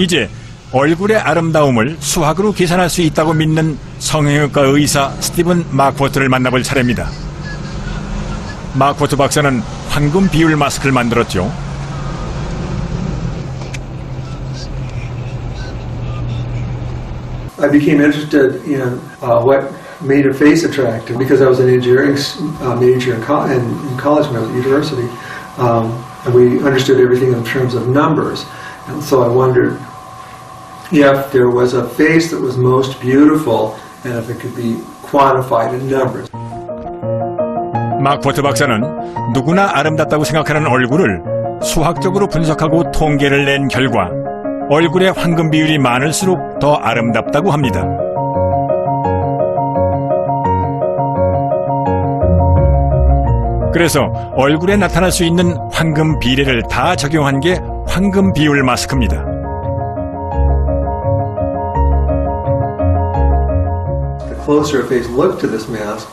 이제 얼굴의 아름다움을 수학으로 계산할 수 있다고 믿는 성형외과 의사 스티븐 마크워트를 만나볼 차례입니다. 마크워트 박사는 황금 비율 마스크를 만들었죠. I became interested in what made a face attractive because I was an engineering major in college when I was at university. And we understood everything in terms of numbers. And so I wondered if there was a face that was most beautiful and if it could be quantified in numbers. 마크워트 박사는 누구나 아름답다고 생각하는 얼굴을 수학적으로 분석하고 통계를 낸 결과 얼굴의 황금 비율이 많을수록 더 아름답다고 합니다. 그래서 얼굴에 나타날 수 있는 황금 비례를 다 적용한 게 황금 비율 마스크입니다. The closer a face looked to this mask,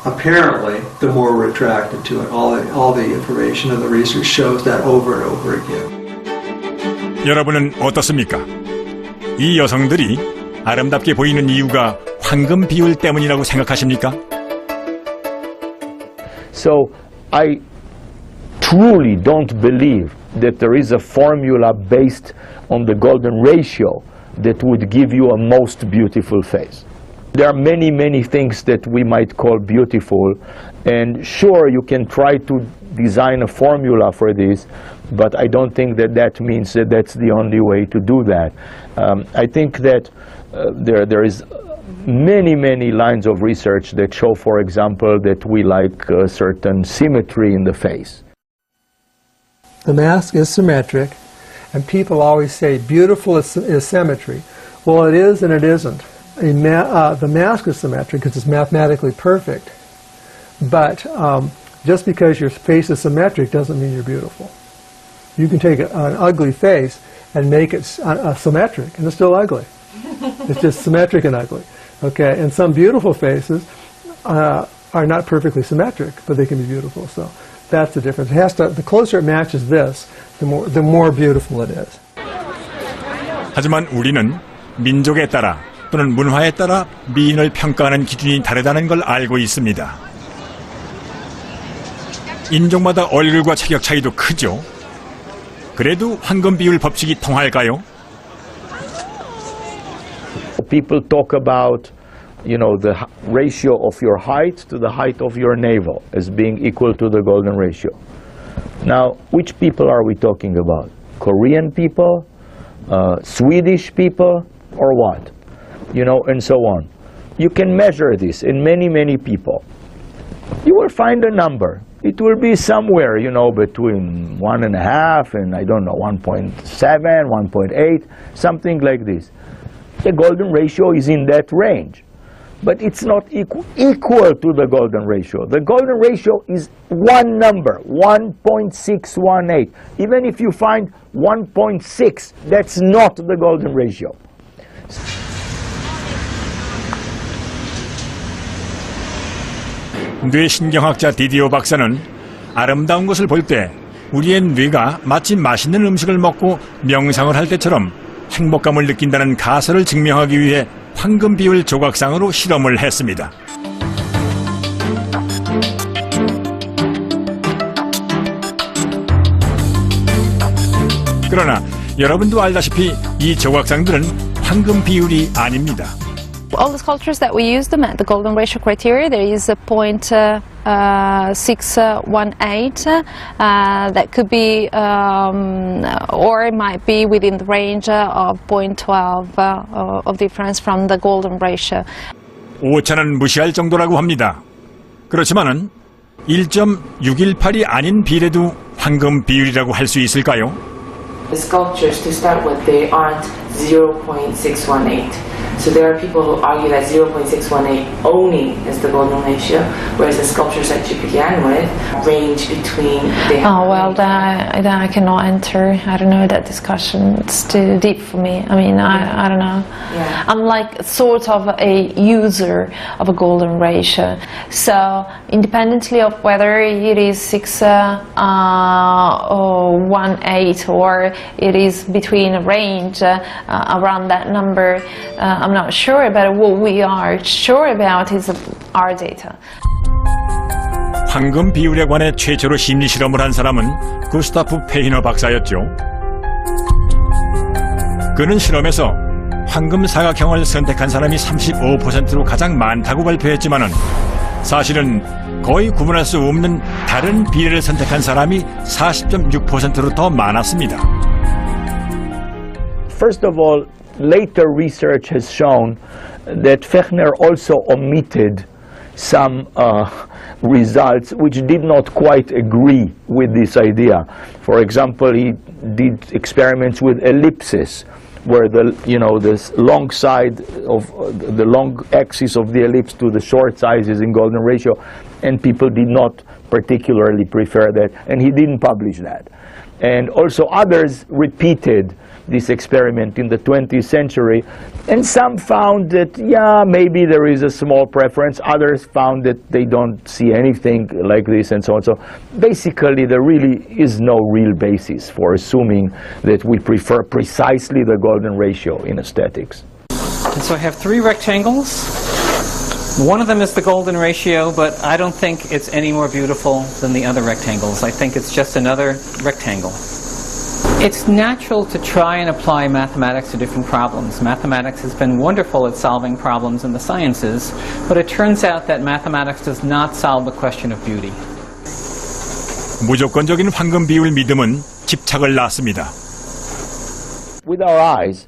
apparently, the more we're attracted to it. All the information and the research shows that over and over again. 여러분은 어떻습니까? 이 여성들이 아름답게 보이는 이유가 황금 비율 때문이라고 생각하십니까? So I truly don't believe that there is a formula based on the golden ratio that would give you a most beautiful face. There are many, many things that we might call beautiful, and sure, you can try to design a formula for this, but I don't think that that means that that's the only way to do that. I think that there is many lines of research that show, for example, that we like a certain symmetry in the face. The mask is symmetric, and people always say beautiful is symmetry. Well, it is and it isn't. The mask is symmetric because it's mathematically perfect, but just because your face is symmetric doesn't mean you're beautiful. You can take an ugly face and make it symmetric, and it's still ugly. It's just symmetric and ugly. Okay, and some beautiful faces are not perfectly symmetric, but they can be beautiful. So that's the difference. It has to, the closer it matches this, the more beautiful it is. 하지만 우리는 민족에 따라 또는 문화에 따라 미인을 평가하는 기준이 다르다는 걸 알고 있습니다. 인종마다 얼굴과 체격 차이도 크죠. 그래도 황금 비율 법칙이 통할까요? People talk about, you know, the ratio of your height to the height of your navel as being equal to the golden ratio. Now, which people are we talking about? Korean people, Swedish people, or what? You know, and so on. You can measure this in many people. You will find a number. It will be somewhere, you know, between 1.5 and, I don't know, 1.7, 1.8, something like this. The golden ratio is in that range. But it's not equal to the golden ratio. The golden ratio is one number, 1.618. Even if you find 1.6, that's not the golden ratio. 뇌신경학자 디디오 박사는 아름다운 것을 볼 때 우리의 뇌가 마치 맛있는 음식을 먹고 명상을 할 때처럼 행복감을 느낀다는 가설을 증명하기 위해 황금 비율 조각상으로 실험을 했습니다. 그러나 여러분도 알다시피 이 조각상들은 황금 비율이 아닙니다. All the sculptures that we use them at the golden ratio criteria, there is a 0.618 that could be, or it might be within the range of 0.12 of difference from the golden ratio. 오차는 무시할 정도라고 합니다. 그렇지만은 1.618이 아닌 비례도 황금 비율이라고 할 수 있을까요? The sculptures, to start with, they aren't 0.618. So there are people who argue that 0.618 only is the golden ratio, whereas the sculptures that you began with range between... Oh, well, that I cannot enter. I don't know that discussion. It's too deep for me. I mean, I don't know. Yeah. I'm like sort of a user of a golden ratio. So independently of whether it is 6 or 1.8 or it is between a range around that number. I'm not sure, but what we are sure about is our data. 황금 비율에 관해 최초로 심리 실험을 한 사람은 구스타프 페히너 박사였죠. 그는 실험에서 황금 사각형을 선택한 사람이 35%로 가장 많다고 발표했지만은 사실은 거의 구분할 수 없는 다른 비례를 선택한 사람이 40.6%로 더 많았습니다. First of all, later research has shown that Fechner also omitted some results which did not quite agree with this idea. For example, he did experiments with ellipses, where the long side of the long axis of the ellipse to the short side is in golden ratio, and people did not particularly prefer that, and he didn't publish that. And also others repeated this experiment in the 20th century, and some found that, yeah, maybe there is a small preference. Others found that they don't see anything like this, and so on. So basically, there really is no real basis for assuming that we prefer precisely the golden ratio in aesthetics. And so I have three rectangles. One of them is the golden ratio, but I don't think it's any more beautiful than the other rectangles. I think it's just another rectangle. It's natural to try and apply mathematics to different problems. Mathematics has been wonderful at solving problems in the sciences, but it turns out that mathematics does not solve the question of beauty. 무조건적인 황금 비율 믿음은 집착을 낳습니다. With our eyes,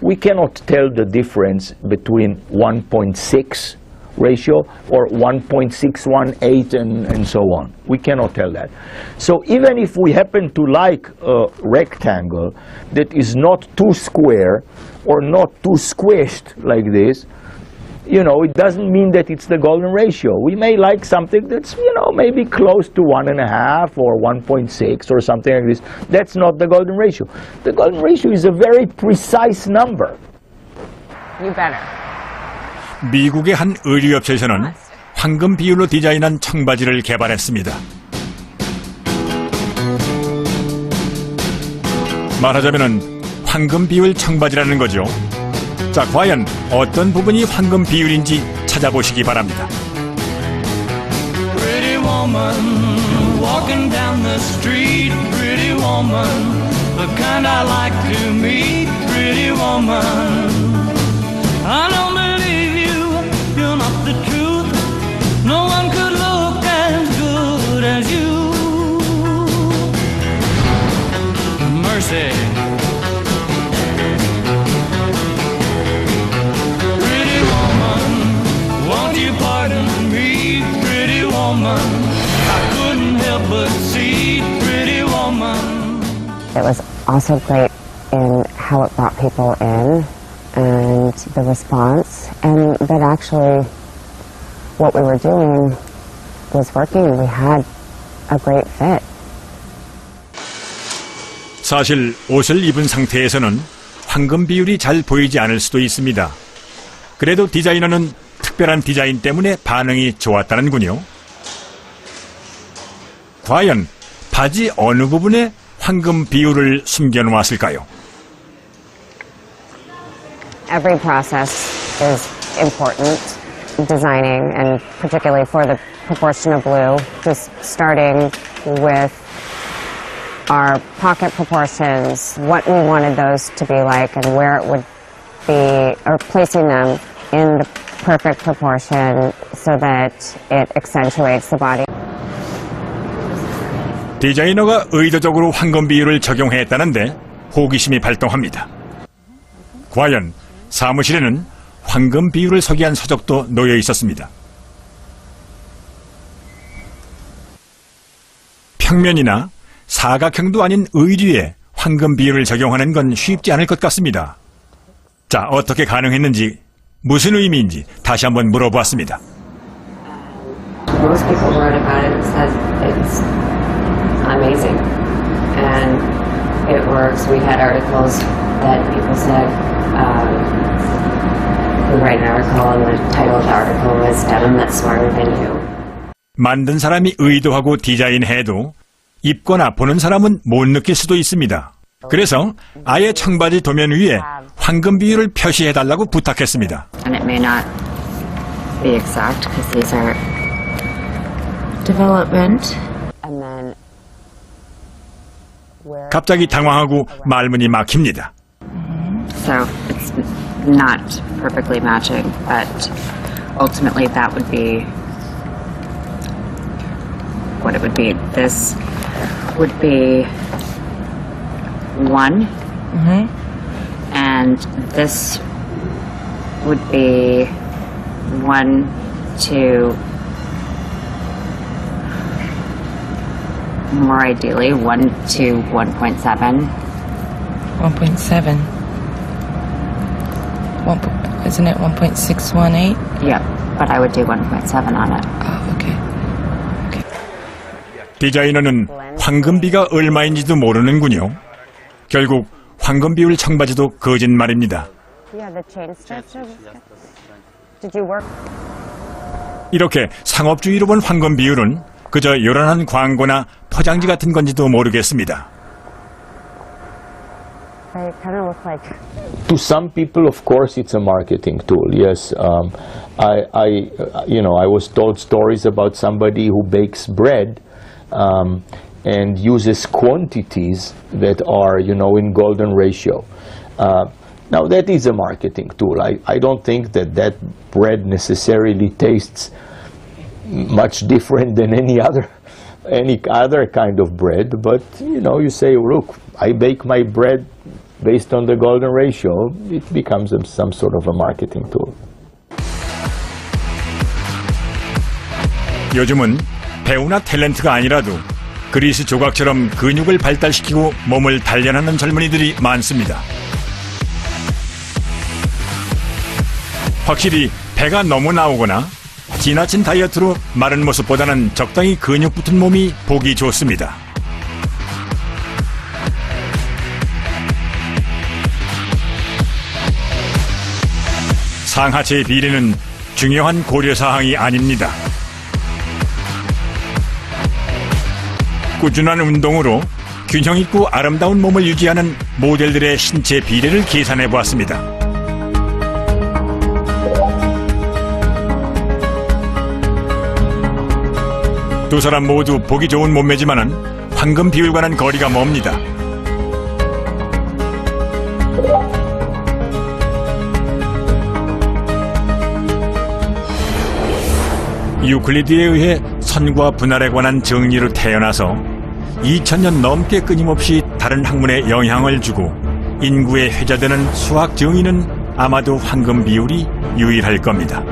we cannot tell the difference between 1.6 ratio or 1.618 and so on. We cannot tell that. So even if we happen to like a rectangle that is not too square or not too squished like this, it doesn't mean that it's the golden ratio. We may like something that's, maybe close to 1.5 or 1.6 or something like this. That's not the golden ratio. The golden ratio is a very precise number. You better. 미국의 한 의류업체에서는 황금 비율로 디자인한 청바지를 개발했습니다. 말하자면은 황금 비율 청바지라는 거죠. 자, 과연 어떤 부분이 황금 비율인지 찾아보시기 바랍니다. Pretty woman walking down the street, pretty woman, the kind I like to meet, pretty woman. I don't believe you're not the truth. No one could look as good as you. Mercy. Pretty woman, won't you pardon me, pretty woman? I couldn't help but see, pretty woman. It was also great in how it brought people in and the response, and that actually what we were doing was working. We had a great fit. 사실 옷을 입은 상태에서는 황금 비율이 잘 보이지 않을 수도 있습니다. 그래도 디자이너는 특별한 디자인 때문에 반응이 좋았다는군요. 과연 바지 어느 부분에 황금 비율을 숨겨놓았을까요? Every process is important, designing, and particularly for the proportion of blue, just starting with our pocket proportions, what we wanted those to be like and where it would be, or placing them in the perfect proportion so that it accentuates the body. 디자이너가 의도적으로 황금 비율을 적용했다는데 호기심이 발동합니다. 과연 사무실에는 황금 비율을 소개한 서적도 놓여 있었습니다. 평면이나 사각형도 아닌 의류에 황금 비율을 적용하는 건 쉽지 않을 것 같습니다. 자, 어떻게 가능했는지, 무슨 의미인지 다시 한번 물어보았습니다. Most people wrote about it and said it's amazing and it works. We had articles that people said, we write an article and the title of the article was Denim That's Smarter Than You. 만든 사람이 의도하고 디자인해도 입거나 보는 사람은 못 느낄 수도 있습니다. 그래서 아예 청바지 도면 위에 황금 비율을 표시해달라고 부탁했습니다. And it may not be exact because these are development. And then where 갑자기 당황하고 말문이 막힙니다. so it's not perfectly matching, but ultimately that would be what it would be. This would be 1, and this would be 1 to more ideally 1 to 1.7. 1.7. Isn't it 1.618? Yep, but I would do 1.7 on it. Oh, okay. 디자이너는 황금비가 얼마인지도 모르는군요. 결국 황금 비율 청바지도 거짓말입니다. Yeah, the chain stitch. Did you work? 이렇게 상업주의로 본 황금 비율은 그저 요란한 광고나 포장지 같은 건지도 모르겠습니다. They kind of look like. To some people, of course, it's a marketing tool. Yes, I was told stories about somebody who bakes bread and uses quantities that are, in golden ratio. Now, that is a marketing tool. I don't think that bread necessarily tastes much different than any other kind of bread. But, you say, look, I bake my bread based on the golden ratio. It becomes some sort of a marketing tool. 요즘은 배우나 탤런트가 아니라도 그리스 조각처럼 근육을 발달시키고 몸을 단련하는 젊은이들이 많습니다. 확실히 배가 너무 나오거나 지나친 다이어트로 마른 모습보다는 적당히 근육 붙은 몸이 보기 좋습니다. 상하체의 비례는 중요한 고려사항이 아닙니다. 꾸준한 운동으로 균형 있고 아름다운 몸을 유지하는 모델들의 신체 비례를 계산해 보았습니다. 두 사람 모두 보기 좋은 몸매지만은 황금 비율과는 거리가 멉니다. 유클리드에 의해 선과 분할에 관한 정리로 태어나서 2000년 넘게 끊임없이 다른 학문에 영향을 주고 인구에 회자되는 수학 정의는 아마도 황금 비율이 유일할 겁니다.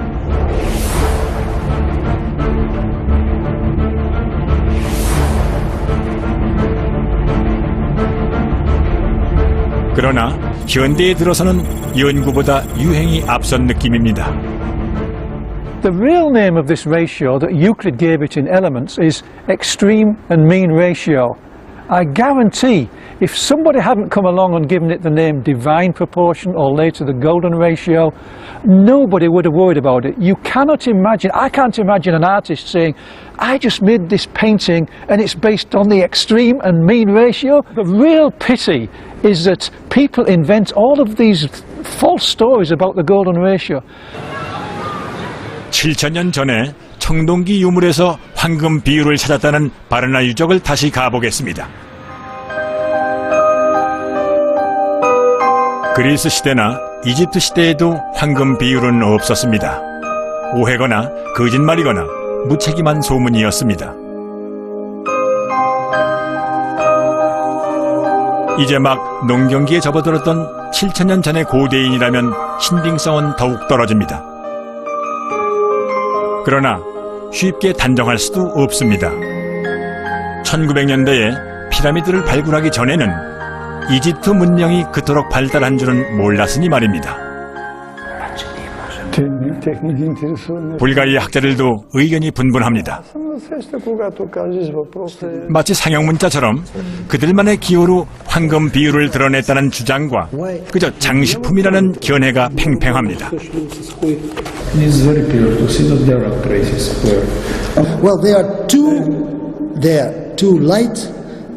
그러나 현대에 들어서는 연구보다 유행이 앞선 느낌입니다. The real name of this ratio that Euclid gave it in Elements is extreme and mean ratio. I guarantee if somebody hadn't come along and given it the name divine proportion or later the golden ratio, nobody would have worried about it. You cannot imagine, I can't imagine an artist saying, I just made this painting and it's based on the extreme and mean ratio. The real pity is that people invent all of these false stories about the golden ratio. 7000년 전에 청동기 유물에서 황금 비율을 찾았다는 바르나 유적을 다시 가보겠습니다. 그리스 시대나 이집트 시대에도 황금 비율은 없었습니다. 오해거나 거짓말이거나 무책임한 소문이었습니다. 이제 막 농경기에 접어들었던 7000년 전의 고대인이라면 신빙성은 더욱 떨어집니다. 그러나 쉽게 단정할 수도 없습니다. 1900년대에 피라미드를 발굴하기 전에는 이집트 문명이 그토록 발달한 줄은 몰랐으니 말입니다. 불가리아 학자들도 의견이 분분합니다. 마치 상형문자처럼 그들만의 기호로 황금 비율을 드러냈다는 주장과 그저 장식품이라는 견해가 팽팽합니다. Well, they are too light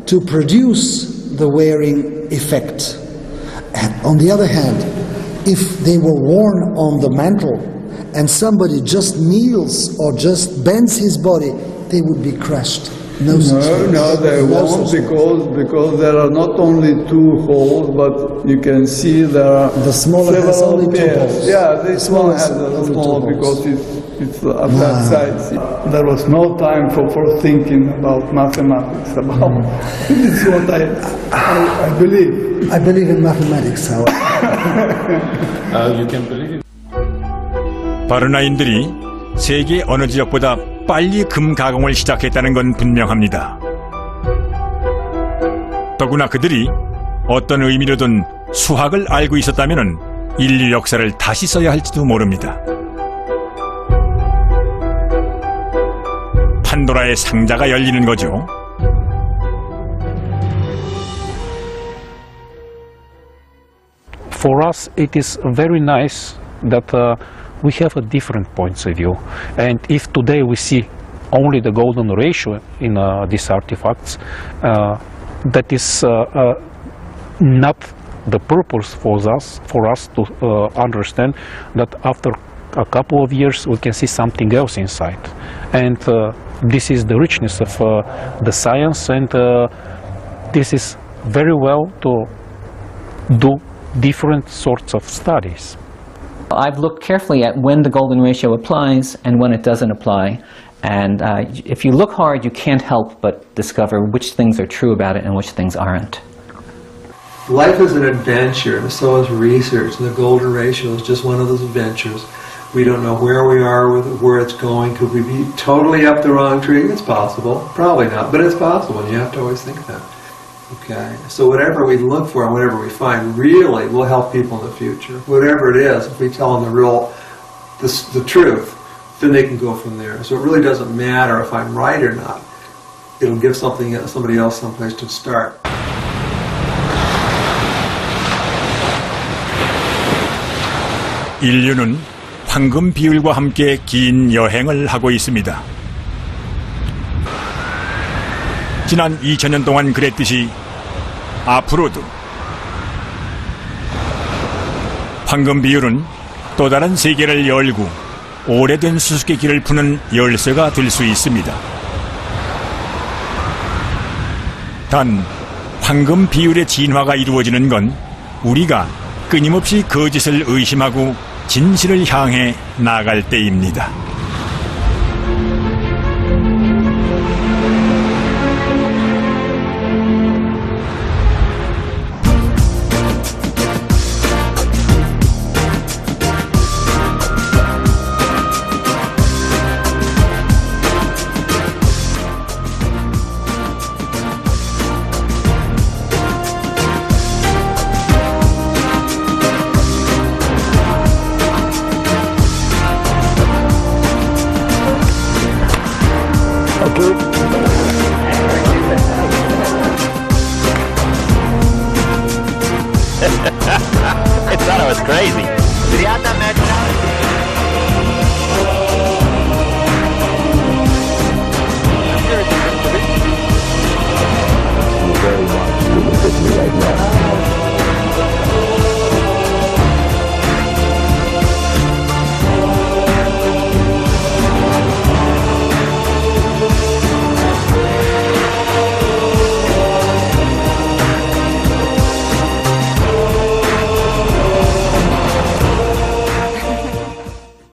to produce the wearing effect. And on the other hand, if they were worn on the mantle and somebody just kneels or just bends his body, they would be crushed. No, they won't, because there are not only 2 holes, but you can see there are the smaller has only 2 holes. Yeah, this one has a small because it's of that size. There was no time for thinking about mathematics. This is what I believe. I believe in mathematics, however. You can believe it. 바르나인들이 세계 어느 지역보다 빨리 금 가공을 시작했다는 건 분명합니다. 더구나 그들이 어떤 의미로든 수학을 알고 있었다면 인류 역사를 다시 써야 할지도 모릅니다. 판도라의 상자가 열리는 거죠. For us, it is very nice that we have a different points of view. And if today we see only the golden ratio in these artifacts, that is not the purpose for us to understand that after a couple of years we can see something else inside. And this is the richness of the science, and this is very well to do different sorts of studies. I've looked carefully at when the golden ratio applies and when it doesn't apply. And if you look hard, you can't help but discover which things are true about it and which things aren't. Life is an adventure, and so is research, and the golden ratio is just one of those adventures. We don't know where we are, where it's going. Could we be totally up the wrong tree? It's possible. Probably not, but it's possible, and you have to always think that. Okay, so whatever we look for and whatever we find really will help people in the future. Whatever it is, if we tell them the truth, then they can go from there. So it really doesn't matter if I'm right or not. It'll give somebody else someplace to start. 인류는 황금 비율과 함께 긴 여행을 하고 있습니다. 지난 2000년 동안 그랬듯이 앞으로도 황금 비율은 또 다른 세계를 열고 오래된 수수께끼를 푸는 열쇠가 될 수 있습니다. 단 황금 비율의 진화가 이루어지는 건 우리가 끊임없이 거짓을 의심하고 진실을 향해 나아갈 때입니다. I thought I was crazy.